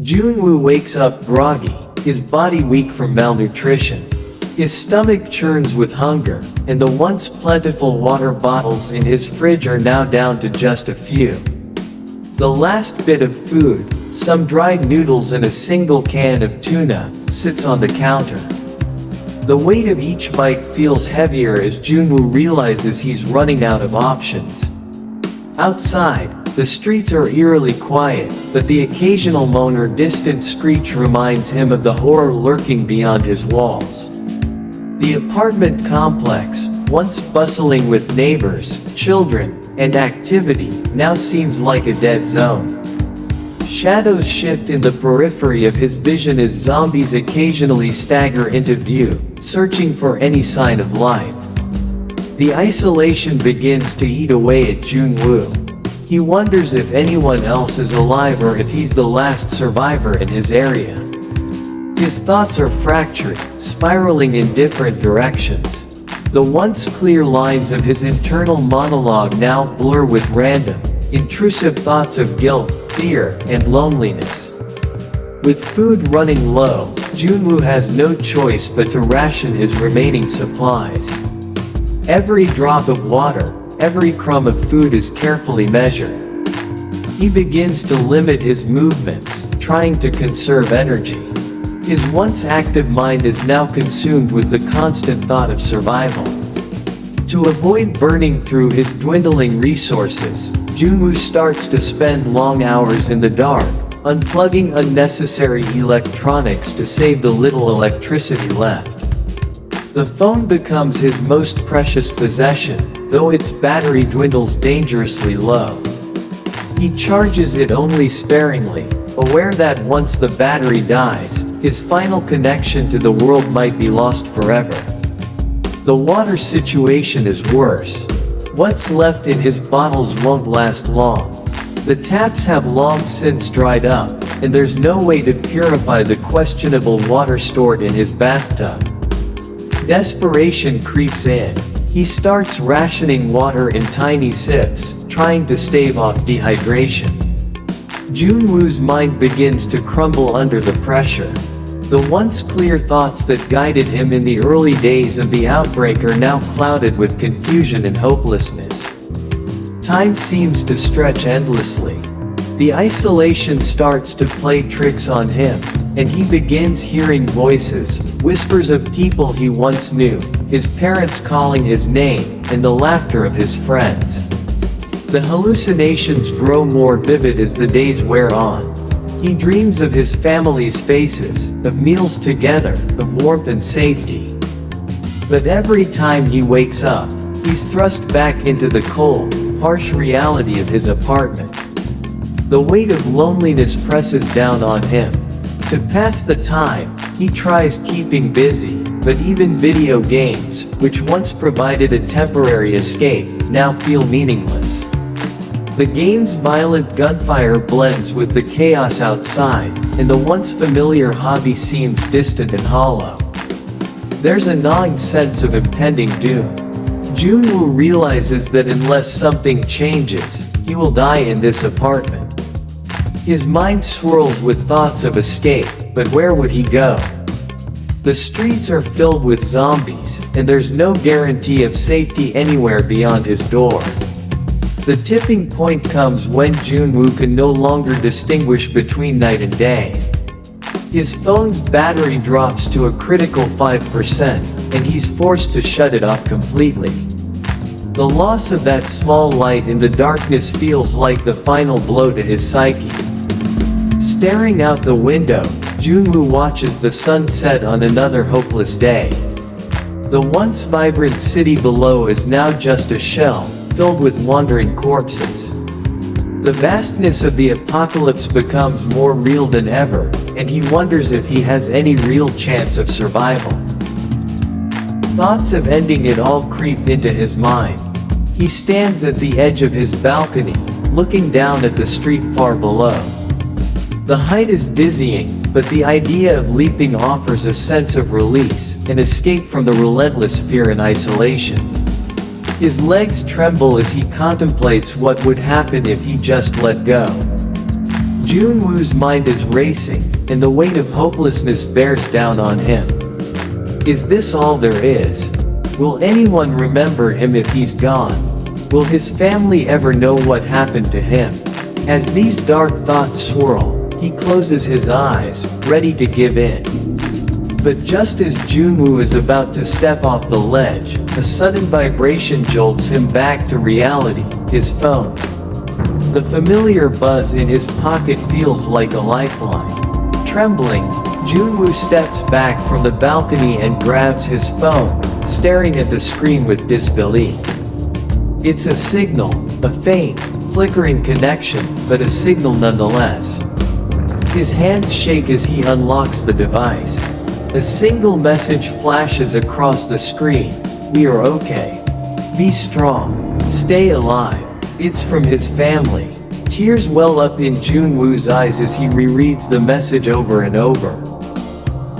Joon-woo wakes up groggy, his body weak from malnutrition. His stomach churns with hunger, and the once plentiful water bottles in his fridge are now down to just a few. The last bit of food, some dried noodles and a single can of tuna, sits on the counter. The weight of each bite feels heavier as Joon-woo realizes he's running out of options. Outside, the streets are eerily quiet, but the occasional moan or distant screech reminds him of the horror lurking beyond his walls. The apartment complex, once bustling with neighbors, children, and activity, now seems like a dead zone. Shadows shift in the periphery of his vision as zombies occasionally stagger into view, searching for any sign of life. The isolation begins to eat away at Joon-woo. He wonders if anyone else is alive or if he's the last survivor in his area. His thoughts are fractured, spiraling in different directions. The once clear lines of his internal monologue now blur with random, intrusive thoughts of guilt, fear, and loneliness. With food running low, Joon-woo has no choice but to ration his remaining supplies. Every drop of water, every crumb of food is carefully measured. He begins to limit his movements, trying to conserve energy. His once active mind is now consumed with the constant thought of survival. To avoid burning through his dwindling resources, Joon-woo starts to spend long hours in the dark, unplugging unnecessary electronics to save the little electricity left. The phone becomes his most precious possession, though its battery dwindles dangerously low. He charges it only sparingly, aware that once the battery dies, his final connection to the world might be lost forever. The water situation is worse. What's left in his bottles won't last long. The taps have long since dried up, and there's no way to purify the questionable water stored in his bathtub. Desperation creeps in. He starts rationing water in tiny sips, trying to stave off dehydration. Joon-woo's mind begins to crumble under the pressure. The once clear thoughts that guided him in the early days of the outbreak are now clouded with confusion and hopelessness. Time seems to stretch endlessly. The isolation starts to play tricks on him, and he begins hearing voices, whispers of people he once knew, his parents calling his name, and the laughter of his friends. The hallucinations grow more vivid as the days wear on. He dreams of his family's faces, of meals together, of warmth and safety. But every time he wakes up, he's thrust back into the cold, harsh reality of his apartment. The weight of loneliness presses down on him. To pass the time, he tries keeping busy, but even video games, which once provided a temporary escape, now feel meaningless. The game's violent gunfire blends with the chaos outside, and the once familiar hobby seems distant and hollow. There's a gnawing sense of impending doom. Joon-woo realizes that unless something changes, he will die in this apartment. His mind swirls with thoughts of escape, but where would he go? The streets are filled with zombies, and there's no guarantee of safety anywhere beyond his door. The tipping point comes when Joon-woo can no longer distinguish between night and day. His phone's battery drops to a critical 5%, and he's forced to shut it off completely. The loss of that small light in the darkness feels like the final blow to his psyche. Staring out the window, Joon-woo watches the sun set on another hopeless day. The once vibrant city below is now just a shell, filled with wandering corpses. The vastness of the apocalypse becomes more real than ever, and he wonders if he has any real chance of survival. Thoughts of ending it all creep into his mind. He stands at the edge of his balcony, looking down at the street far below. The height is dizzying, but the idea of leaping offers a sense of release, an escape from the relentless fear and isolation. His legs tremble as he contemplates what would happen if he just let go. Joon-woo's mind is racing, and the weight of hopelessness bears down on him. Is this all there is? Will anyone remember him if he's gone? Will his family ever know what happened to him? As these dark thoughts swirl, he closes his eyes, ready to give in. But just as Joon-woo is about to step off the ledge, a sudden vibration jolts him back to reality, his phone. The familiar buzz in his pocket feels like a lifeline. Trembling, Joon-woo steps back from the balcony and grabs his phone, staring at the screen with disbelief. It's a signal, a faint, flickering connection, but a signal nonetheless. His hands shake as he unlocks the device. A single message flashes across the screen: "We are okay. Be strong. Stay alive." It's from his family. Tears well up in Joon-woo's eyes as he rereads the message over and over.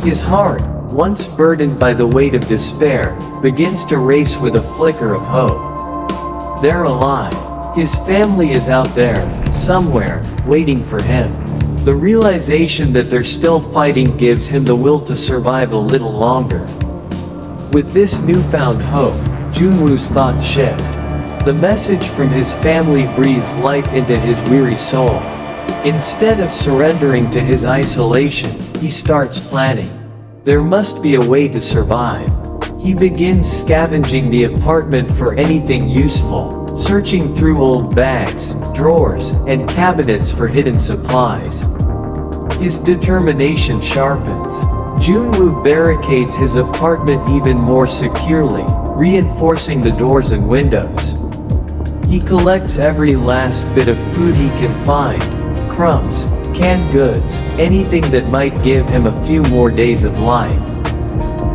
His heart, once burdened by the weight of despair, begins to race with a flicker of hope. They're alive. His family is out there, somewhere, waiting for him. The realization that they're still fighting gives him the will to survive a little longer. With this newfound hope, Joon-woo's thoughts shift. The message from his family breathes life into his weary soul. Instead of surrendering to his isolation, he starts planning. There must be a way to survive. He begins scavenging the apartment for anything useful, searching through old bags, drawers, and cabinets for hidden supplies. His determination sharpens. Joon-woo barricades his apartment even more securely, reinforcing the doors and windows. He collects every last bit of food he can find: crumbs, canned goods, anything that might give him a few more days of life.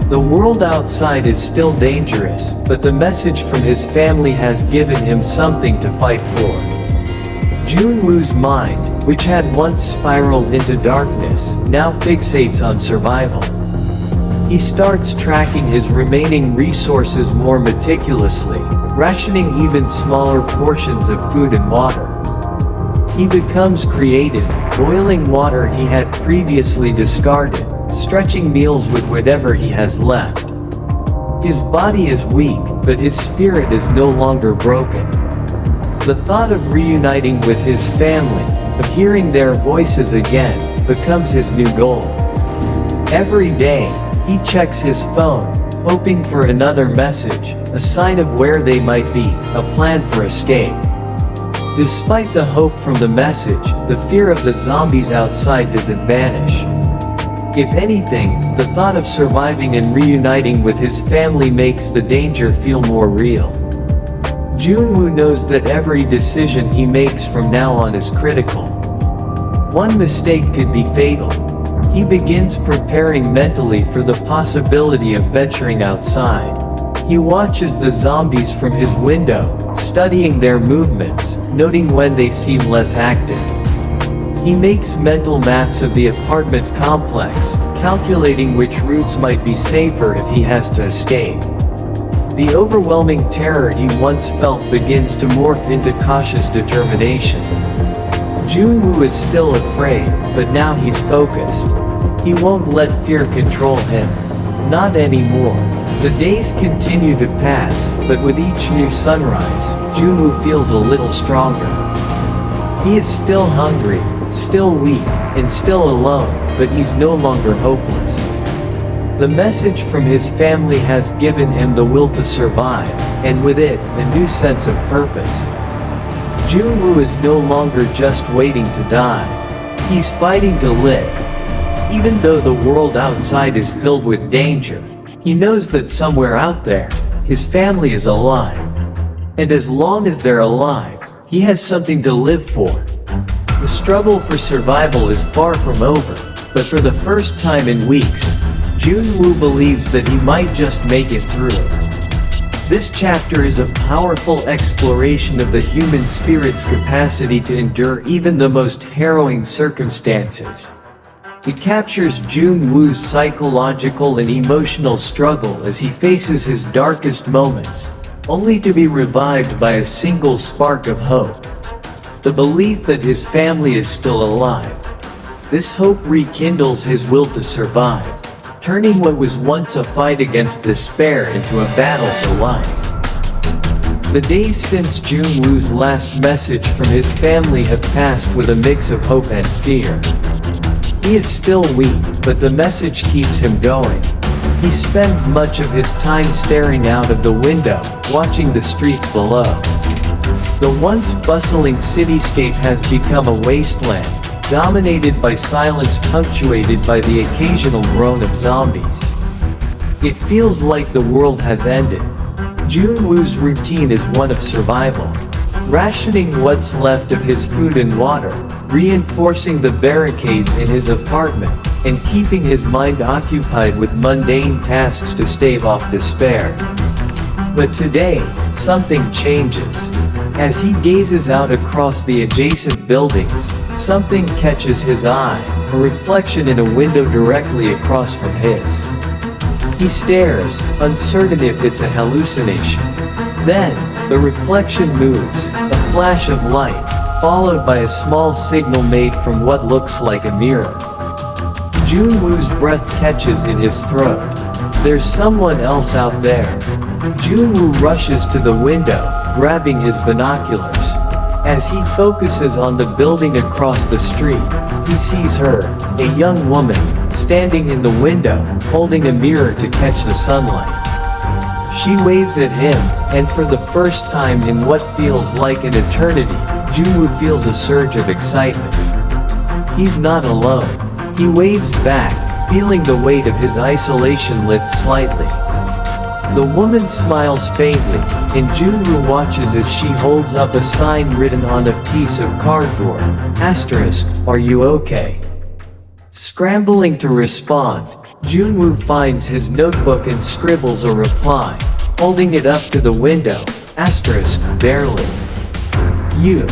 The world outside is still dangerous, but the message from his family has given him something to fight for. Joon-woo's mind, which had once spiraled into darkness, now fixates on survival. He starts tracking his remaining resources more meticulously, rationing even smaller portions of food and water. He becomes creative, boiling water he had previously discarded, stretching meals with whatever he has left. His body is weak, but his spirit is no longer broken. The thought of reuniting with his family, of hearing their voices again, becomes his new goal. Every day, he checks his phone, hoping for another message, a sign of where they might be, a plan for escape. Despite the hope from the message, the fear of the zombies outside doesn't vanish. If anything, the thought of surviving and reuniting with his family makes the danger feel more real. Joon-woo knows that every decision he makes from now on is critical. One mistake could be fatal. He begins preparing mentally for the possibility of venturing outside. He watches the zombies from his window, studying their movements, noting when they seem less active. He makes mental maps of the apartment complex, calculating which routes might be safer if he has to escape. The overwhelming terror he once felt begins to morph into cautious determination. Joon-woo is still afraid, but now he's focused. He won't let fear control him. Not anymore. The days continue to pass, but with each new sunrise, Joon-woo feels a little stronger. He is still hungry, still weak, and still alone, but he's no longer hopeless. The message from his family has given him the will to survive, and with it, a new sense of purpose. Joon-woo is no longer just waiting to die. He's fighting to live. Even though the world outside is filled with danger, he knows that somewhere out there, his family is alive. And as long as they're alive, he has something to live for. The struggle for survival is far from over, but for the first time in weeks, Joon-woo believes that he might just make it through. This chapter is a powerful exploration of the human spirit's capacity to endure even the most harrowing circumstances. It captures Joon-woo's psychological and emotional struggle as he faces his darkest moments, only to be revived by a single spark of hope. the belief that his family is still alive. This hope rekindles his will to survive, turning what was once a fight against despair into a battle for life. The days since Joon-woo's last message from his family have passed with a mix of hope and fear. He is still weak, but the message keeps him going. He spends much of his time staring out of the window, watching the streets below. The once bustling cityscape has become a wasteland, dominated by silence punctuated by the occasional groan of zombies. It feels like the world has ended. Joon-woo's routine is one of survival, rationing what's left of his food and water, reinforcing the barricades in his apartment, and keeping his mind occupied with mundane tasks to stave off despair. But today, something changes. As he gazes out across the adjacent buildings, something catches his eye, a reflection in a window directly across from his. He stares, uncertain if it's a hallucination. Then, the reflection moves, a flash of light, followed by a small signal made from what looks like a mirror. Joon-woo's breath catches in his throat. There's someone else out there. Joon-woo rushes to the window, grabbing his binoculars. As he focuses on the building across the street, he sees her, a young woman, standing in the window, holding a mirror to catch the sunlight. She waves at him, and for the first time in what feels like an eternity, Joon-woo feels a surge of excitement. He's not alone. He waves back, feeling the weight of his isolation lift slightly. The woman smiles faintly, and Joon-woo watches as she holds up a sign written on a piece of cardboard. Asterisk, "Are you okay?" Scrambling to respond, Joon-woo finds his notebook and scribbles a reply, holding it up to the window. Asterisk, "Barely. You."